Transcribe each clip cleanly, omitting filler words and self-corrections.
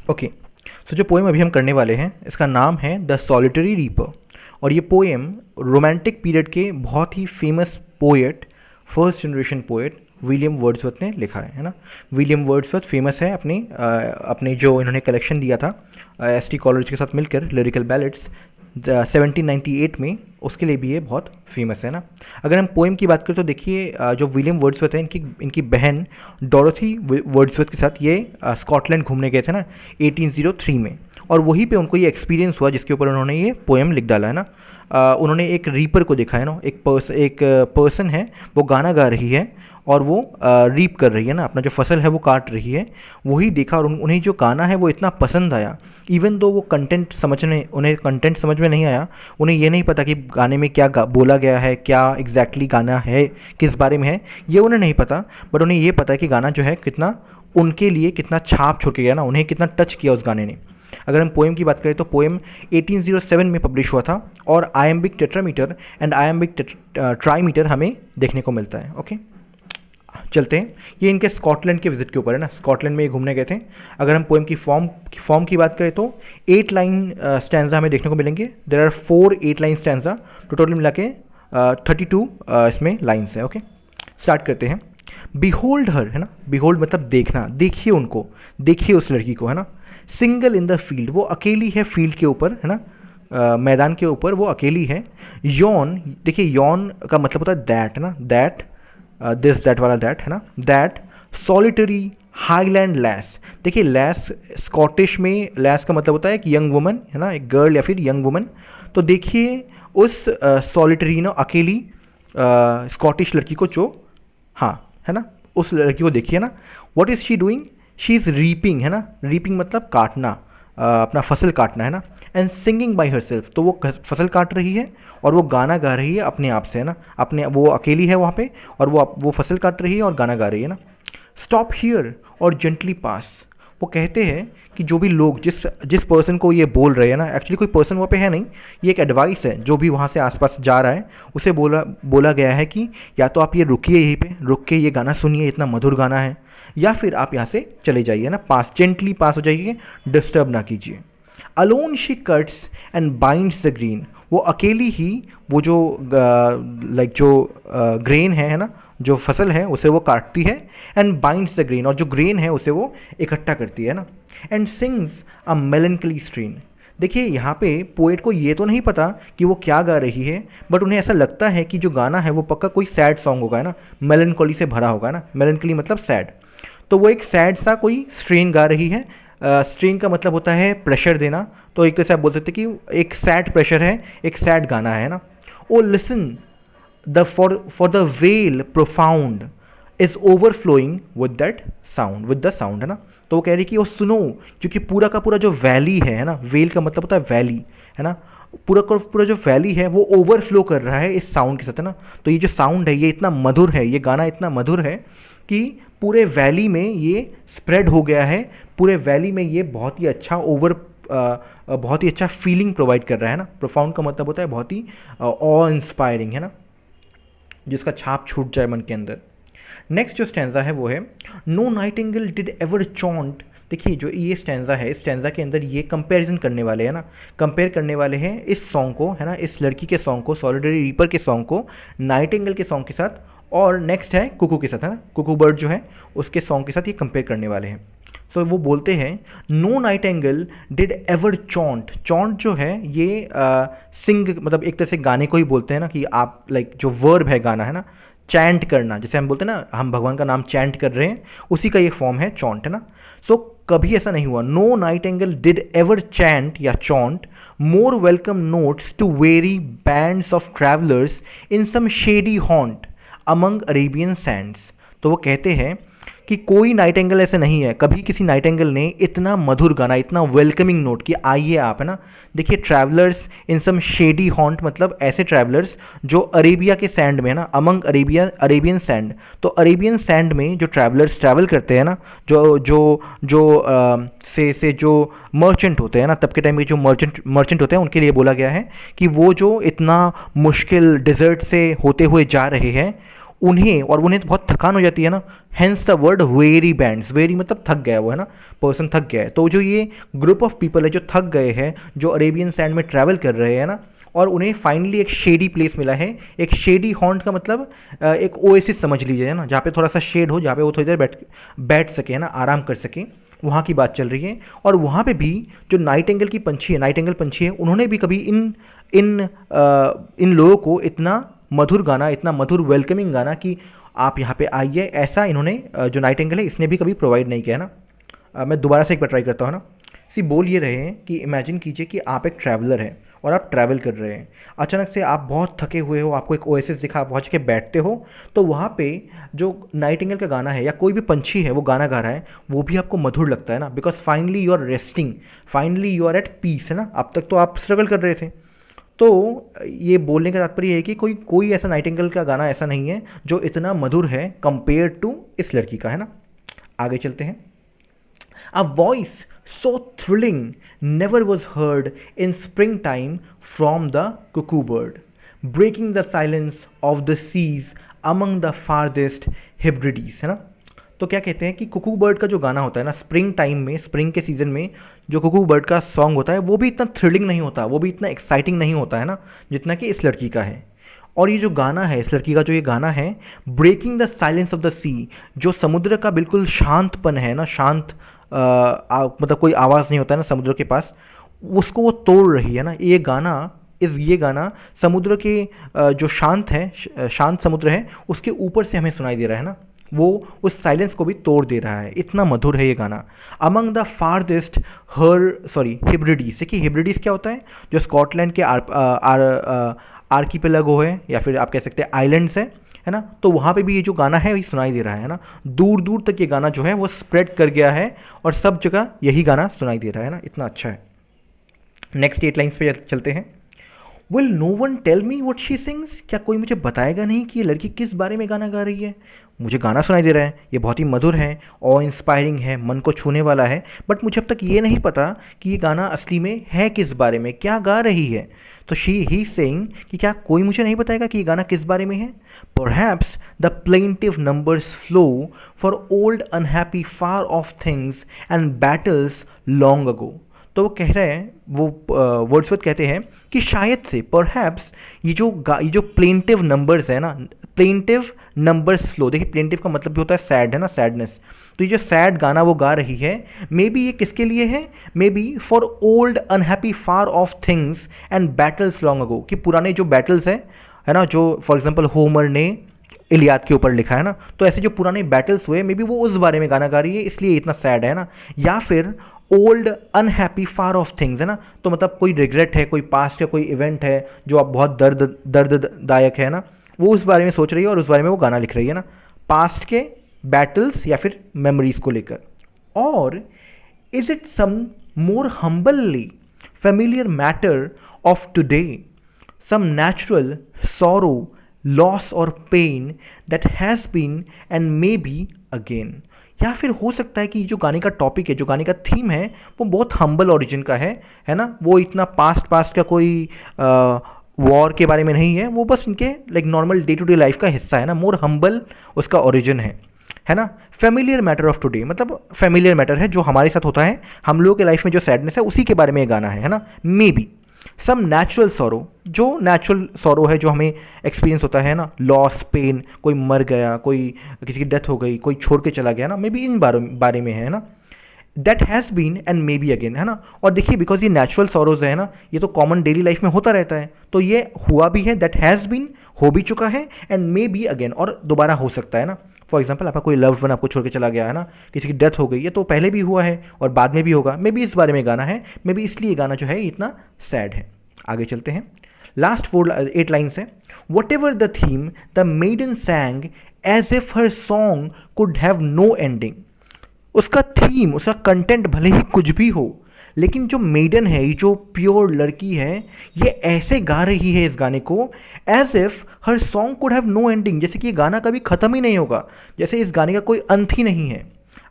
Okay, सो जो poem अभी हम करने वाले हैं इसका नाम है द सॉलिटरी रीपर। और ये पोएम रोमांटिक पीरियड के बहुत ही famous poet, first generation poet William Wordsworth ने लिखा है ना। विलियम वर्ड्सवर्थ फेमस है अपने जो इन्होंने कलेक्शन दिया था एस टी कॉलेज के साथ मिलकर, लिरिकल बैलेट्स 1798 में, उसके लिए भी ये बहुत फेमस है ना। अगर हम पोएम की बात करें तो देखिए जो विलियम वर्ड्सवर्थ है, इनकी बहन डोरोथी वर्ड्सवर्थ के साथ ये स्कॉटलैंड घूमने गए थे ना 1803 में, और वहीं पे उनको ये एक्सपीरियंस हुआ जिसके ऊपर उन्होंने ये पोएम लिख डाला है ना। उन्होंने एक रीपर को देखा है ना, एक पर्सन है, वो गाना गा रही है और वो रीप कर रही है ना, अपना जो फसल है वो काट रही है, वही देखा और उन्हें जो गाना है वो इतना पसंद आया। इवन दो वो उन्हें कंटेंट समझ में नहीं आया, उन्हें ये नहीं पता कि गाने में क्या बोला गया है, क्या एग्जैक्टली गाना है, किस बारे में है, ये उन्हें नहीं पता। बट उन्हें ये पता है कि गाना जो है कितना उनके लिए कितना छाप छोड़ के गया ना, उन्हें कितना टच किया उस गाने ने। अगर हम पोएम की बात करें तो पोएम 1807 में पब्लिश हुआ था और आयम्बिक टेट्रामीटर एंड आयम्बिक ट्राईमीटर हमें देखने को मिलता है। ओके, चलते हैं। ये इनके स्कॉटलैंड के विजिट के ऊपर है ना, स्कॉटलैंड में ये घूमने गए थे। अगर हम पोएम की फॉर्म की बात करें तो 8 लाइन स्टैंजा हमें देखने को मिलेंगे। There are 4 8 line stanza, total मिला के 32 इसमें लाइन्स है। ओके, स्टार्ट करते हैं। बिहोल्ड हर है ना, बिहोल्ड मतलब देखना, देखिए उनको, देखिए उस लड़की को है ना। सिंगल इन द फील्ड, वो अकेली है फील्ड के ऊपर है ना, मैदान के ऊपर वो अकेली है। यॉन, देखिए यॉन का मतलब होता है दैट है ना, दैट दिस दैट वाला दैट है ना, दैट सॉलिटरी हाईलैंड लैस। देखिए लैस स्कॉटिश में लैस का मतलब होता है कि यंग वुमन है ना, एक गर्ल या फिर यंग वुमन। तो देखिए उस सॉलिटरी ना, अकेली स्कॉटिश लड़की को जो, हाँ है ना, उस लड़की को देखिए ना। What is she doing, she is reaping है ना, रीपिंग मतलब काटना, अपना फसल काटना है ना। And singing by her self, तो वो फसल काट रही है और वो गाना गा रही है अपने आप से है ना, अपने, वो अकेली है वहाँ पे और वो फसल काट रही है और गाना गा रही है ना। स्टॉप हियर और जेंटली पास, वो कहते हैं कि जो भी लोग जिस पर्सन को ये बोल रहे हैं ना, एक्चुअली कोई पर्सन वहाँ पे है नहीं, ये एक एडवाइस है, जो भी वहाँ से आसपास जा रहा है उसे बोला गया है कि या तो आप ये रुकिए, यहीं पे रुक के ये गाना सुनिए, इतना मधुर गाना है, या फिर आप यहाँ से चले जाइए ना, पास, जेंटली पास हो जाइए, डिस्टर्ब ना कीजिए। Alone she cuts and binds the green, वो अकेली ही वो जो लाइक जो ग्रेन है ना, जो फसल है उसे वो काटती है। एंड बाइंड्स द ग्रेन, और जो ग्रेन है उसे वो इकट्ठा करती है ना। एंड सिंग्स अ मेलनकली स्ट्रीन, देखिए यहाँ पे पोएट को ये तो नहीं पता कि वो क्या गा रही है, बट उन्हें ऐसा लगता है कि जो गाना है वो पक्का कोई सैड सॉन्ग होगा है ना, मेलनकोली से भरा होगा ना, मेलनकोली मतलब सैड। तो वो एक सैड सा कोई स्ट्रेन गा रही है। स्ट्रेन का मतलब होता है प्रेशर देना, तो एक तरह से आप बोल सकते हैं कि एक सैड प्रेशर है, एक सैड गाना है ना। Oh listen the for the vale profound is overflowing with the sound है ना। तो वो कह रही कि वो सुनो, क्योंकि पूरा का पूरा जो वैली है ना, वेल का मतलब होता है वैली है ना, पूरा का पूरा जो वैली है वो ओवरफ्लो कर रहा है इस साउंड के साथ है ना। तो ये जो साउंड है ये इतना मधुर है, ये गाना इतना मधुर है कि पूरे वैली में ये स्प्रेड हो गया है, पूरे वैली में ये बहुत ही अच्छा बहुत ही अच्छा फीलिंग प्रोवाइड कर रहा है ना। प्रोफाउंड का मतलब होता है बहुत ही ऑ इंस्पायरिंग है ना, जिसका छाप छूट जाए मन के अंदर। नेक्स्ट जो स्टैंजा है वो है नो नाइटिंगेल डिड एवर चॉन्ट। देखिए जो ये स्टैंजा है, इस स्टैंजा के अंदर ये कंपैरिजन करने वाले हैं ना, कंपेयर करने वाले हैं इस सॉन्ग को है ना, इस लड़की के सॉन्ग को, सॉलिटरी रीपर के सॉन्ग को नाइटिंगेल के सॉन्ग के साथ, और नेक्स्ट है कुकू के साथ है ना, कुकू बर्ड जो है उसके सॉन्ग के साथ ये कंपेयर करने वाले हैं। सो वो बोलते हैं नो नाइटिंगेल डिड एवर चॉन्ट। चॉन्ट जो है ये सिंग मतलब एक तरह से गाने को ही बोलते हैं ना, कि आप लाइक जो वर्ब है गाना है ना, चैंट करना, जैसे हम बोलते हैं ना हम भगवान का नाम चैंट कर रहे हैं, उसी का ये फॉर्म है चॉन्ट है ना। सो कभी ऐसा नहीं हुआ, no nightingale did ever chant या chaunt more welcome notes to weary bands of travellers in some shady haunt among Arabian sands. तो वो कहते हैं कि कोई नाइटिंगेल ऐसे नहीं है, कभी किसी नाइटिंगेल ने इतना मधुर गाना, इतना वेलकमिंग नोट कि आइए आप है ना। देखिए travellers in some shady haunt मतलब ऐसे ट्रैवलर्स जो अरेबिया के सैंड में है ना, अमंग अरेबियन सैंड। तो अरेबियन सैंड में जो ट्रैवलर्स ट्रैवल करते हैं ना, जो जो जो से जो मर्चेंट होते हैं ना, तब के टाइम में जो मर्चेंट होते हैं उनके लिए बोला गया है कि वो जो इतना मुश्किल डिजर्ट से होते हुए जा रहे हैं, उन्हें तो बहुत थकान हो जाती है ना, hence the word very bands, very मतलब थक गया वो, है ना, पर्सन थक गया है। तो जो ये ग्रुप ऑफ पीपल है जो थक गए हैं, जो अरेबियन सैंड में ट्रैवल कर रहे हैं ना, और उन्हें फाइनली एक शेडी प्लेस मिला है। एक शेडी हॉन्ट का मतलब एक ओएसिस समझ लीजिए, है ना, जहाँ पे थोड़ा सा शेड हो, जहाँ पे वो थोड़ी देर बैठ सके, है ना, आराम कर सके, वहाँ की बात चल रही है। और वहाँ पे भी जो नाइटिंगेल की पंछी है, नाइटिंगेल पंछी है, उन्होंने भी कभी इन इन लोगों को इतना मधुर गाना, इतना मधुर वेलकमिंग गाना कि आप यहाँ पे आइए, ऐसा इन्होंने जो नाइटिंगेल है इसने भी कभी प्रोवाइड नहीं किया, है ना। मैं दोबारा से एक बार ट्राई करता हूँ ना। बोल ये रहे हैं कि इमेजिन कीजिए कि आप एक ट्रैवलर हैं और आप ट्रैवल कर रहे हैं। अचानक से आप बहुत थके हुए हो, आपको एक ओएसिस दिखा, आप पहुँच के बैठते हो, तो वहाँ पे जो नाइटिंगेल का गाना है या कोई भी पंछी है वो गाना गा रहा है, वो भी आपको मधुर लगता है ना, because finally you are resting, finally you are at peace, है ना। अब तक तो आप स्ट्रगल कर रहे थे। तो ये बोलने का तात्पर्य है कि कोई कोई ऐसा नाइटिंगेल का गाना ऐसा नहीं है जो इतना मधुर है कंपेयर टू इस लड़की का, है ना। आगे चलते हैं। A voice so thrilling never was heard in springtime from the cuckoo bird, breaking the silence of the seas among the farthest Hebrides, है ना। तो क्या कहते हैं कि कुकू बर्ड का जो गाना होता है ना, स्प्रिंग टाइम में, स्प्रिंग के सीजन में जो कुकू बर्ड का सॉन्ग होता है, वो भी इतना थ्रिलिंग नहीं होता, वो भी इतना एक्साइटिंग नहीं होता, है ना, जितना कि इस लड़की का है। और ये जो गाना है, इस लड़की का जो ये गाना है, breaking the silence of the sea, जो समुद्र का बिल्कुल शांतपन है ना, शांत मतलब कोई आवाज़ नहीं होता है ना समुद्र के पास, उसको वो तोड़ रही है ना। ये गाना समुद्र के जो शांत समुद्र है उसके ऊपर से हमें सुनाई दे रहा है ना, वो उस साइलेंस को भी तोड़ दे रहा है, इतना मधुर है ये गाना। Among the farthest Hebrides. देखिए हिब्रिडीज क्या होता है, जो स्कॉटलैंड के आर्कीपेलागो है, या फिर आप कह सकते हैं आइलैंड्स है ना। तो वहाँ पे भी ये जो गाना है ये सुनाई दे रहा है ना, दूर दूर तक ये गाना जो है वो स्प्रेड कर गया है और सब जगह यही गाना सुनाई दे रहा है ना, इतना अच्छा है। नेक्स्ट 8 लाइन्स पे चलते हैं। Will no one tell me what she sings, क्या कोई मुझे बताएगा नहीं कि ये लड़की किस बारे में गाना गा रही है। मुझे गाना सुनाई दे रहा है, ये बहुत ही मधुर है, ऑ इंस्पायरिंग है, मन को छूने वाला है, बट मुझे अब तक ये नहीं पता कि ये गाना असली में है किस बारे में, क्या गा रही है। तो ही सेइंग कि क्या कोई मुझे नहीं बताएगा कि ये गाना किस बारे में है। Perhaps the plaintiff numbers flow for old unhappy far of things and battles long ago. तो वो कह रहे हैं, वो वर्ड्सवर्थ कहते हैं कि शायद से, परहैप्स, ये जो प्लेंटिव नंबर्स है ना, प्लेंटिव नंबर्स फ्लो, देखिए प्लेंटिव का मतलब भी होता है सैड, है ना, सैडनेस। तो ये जो सैड गाना वो गा रही है, मे बी ये किसके लिए है, may be for old unhappy far of things and battles long ago, कि पुराने जो बैटल्स है ना, जो फॉर एग्जाम्पल होमर ने इलियाद के ऊपर लिखा है ना, तो ऐसे जो पुराने बैटल्स हुए, मे बी वो उस बारे में गाना गा रही है, इसलिए इतना सैड है ना। या फिर old unhappy far of things, है ना, तो मतलब कोई रिग्रेट है, कोई पास्ट का कोई इवेंट है जो अब बहुत दर्ददायक है ना, वो उस बारे में सोच रही है और उस बारे में वो गाना लिख रही है ना, पास्ट के बैटल्स या फिर मेमोरीज को लेकर। और is it some more humbly familiar matter of today, some natural sorrow, loss or pain that has been and may be again। या फिर हो सकता है कि जो गाने का टॉपिक है, जो गाने का थीम है, वो बहुत हम्बल ओरिजिन का है ना, वो इतना पास्ट का कोई वॉर के बारे में नहीं है, वो बस इनके like normal day to day life का हिस्सा है ना, मोर हम्बल उसका ओरिजिन है ना। फेमिलियर मैटर ऑफ टुडे, मतलब फेमिलियर मैटर है जो हमारे साथ होता है, हम लोगों के लाइफ में जो सैडनेस है उसी के बारे में ये गाना है ना। May be some natural sorrow, जो नेचुरल सॉरो है जो हमें एक्सपीरियंस होता है ना, लॉस, पेन, कोई मर गया, कोई किसी की डेथ हो गई, कोई छोड़ के चला गया ना, मे बी इन बारे में है ना। That has been and may be again, है ना। और देखिए बिकॉज ये नेचुरल सॉरोज है ना, ये तो कॉमन डेली लाइफ में होता रहता है, तो ये हुआ भी है, दैट हैज़ बीन हो भी चुका है, एंड मे बी अगेन, और दोबारा हो सकता है ना। फॉर एग्जाम्पल आपका कोई लव्ड वन आपको छोड़ के चला गया है ना, किसी की डेथ हो गई है, तो पहले भी हुआ है और बाद में भी होगा, मे बी इस बारे में गाना है, मे बी इसलिए गाना जो है इतना सैड है। आगे चलते हैं। लास्ट 8 लाइन्स है। Whatever the theme the maiden sang as if her song could have no ending. उसका थीम, उसका कंटेंट भले ही कुछ भी हो, लेकिन जो मेडन है, ये जो प्योर लड़की है, ये ऐसे गा रही है इस गाने को as if her song could have no ending, जैसे कि ये गाना कभी ख़त्म ही नहीं होगा, जैसे इस गाने का कोई अंत ही नहीं है।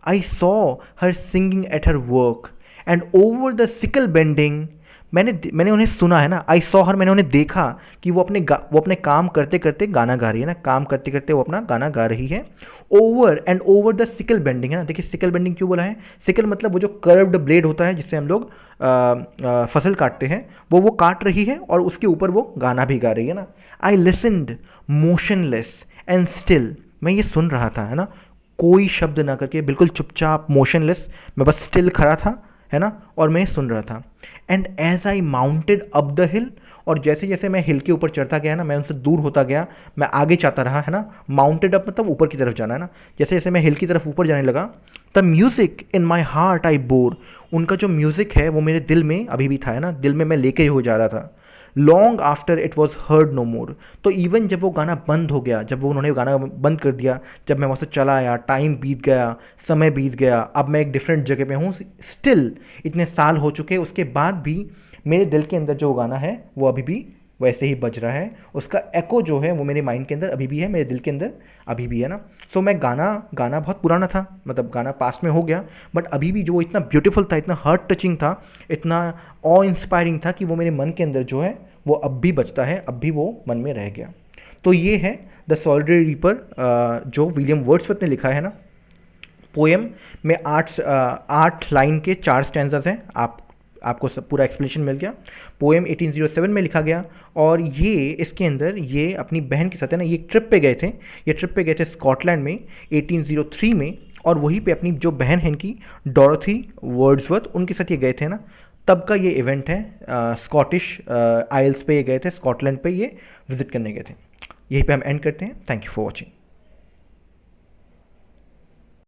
I saw her singing at her work and over the sickle bending मैंने उन्हें सुना है ना, आई सॉ हर, मैंने उन्हें देखा कि वो अपने काम करते करते गाना गा रही है ना, काम करते करते वो अपना गाना गा रही है। Over and over the sickle bending, है ना, देखिए सिकल बेंडिंग क्यों बोला है, सिकल मतलब वो जो कर्व्ड ब्लेड होता है जिससे हम लोग फसल काटते हैं, वो काट रही है और उसके ऊपर वो गाना भी गा रही है ना। आई लिसनड मोशनलेस एंड स्टिल, मैं ये सुन रहा था, है ना, कोई शब्द ना करके, बिल्कुल चुपचाप, मोशनलेस, मैं बस स्टिल खड़ा था, है ना, और मैं सुन रहा था। And as I mounted up the hill, और जैसे जैसे मैं हिल के ऊपर चढ़ता गया ना, मैं उनसे दूर होता गया, मैं आगे जाता रहा, है ना, माउंटेड अप मतलब ऊपर की तरफ जाना, है ना, जैसे जैसे मैं हिल की तरफ ऊपर जाने लगा, the music in my heart I bore, उनका जो म्यूजिक है वो मेरे दिल में अभी भी था, है ना, दिल में मैं लेके हो जा रहा था। Long after it was heard no more, तो इवन जब वो गाना बंद हो गया, जब वो उन्होंने गाना बंद कर दिया, जब मैं वहाँ से चला आया, टाइम बीत गया, समय बीत गया, अब मैं एक डिफरेंट जगह पे हूँ, स्टिल इतने साल हो चुके, उसके बाद भी मेरे दिल के अंदर जो गाना है वो अभी भी वैसे ही बज रहा है, उसका एको जो है वो मेरे माइंड के अंदर अभी भी है, मेरे दिल के अंदर अभी भी है ना। सो मैं गाना गाना बहुत पुराना था, मतलब गाना पास्ट में हो गया, बट अभी भी जो वो इतना ब्यूटीफुल था, इतना हार्ट टचिंग था, इतना ऑ इंस्पायरिंग था कि वो मेरे मन के अंदर जो है वो अब भी बजता है, अब भी वो मन में रह गया। तो ये है द सॉलिटरी रीपर जो विलियम वर्ड्सवर्थ ने लिखा है ना। पोएम में 8 लाइन के 4 स्टैंजास हैं, आपको सब पूरा एक्सप्लेनेशन मिल गया। पोएम 1807 में लिखा गया, और ये इसके अंदर ये अपनी बहन के साथ, है ना, ये ट्रिप पे गए थे, ये ट्रिप पे गए थे स्कॉटलैंड में 1803 में, और वहीं पे अपनी जो बहन है इनकी डॉरोथी वर्ड्सवर्थ, उनके साथ ये गए थे ना, तब का ये इवेंट है। स्कॉटिश आइल्स पे ये गए थे, स्कॉटलैंड पे ये विजिट करने गए थे। यहीं पे हम एंड करते हैं। Thank you for watching.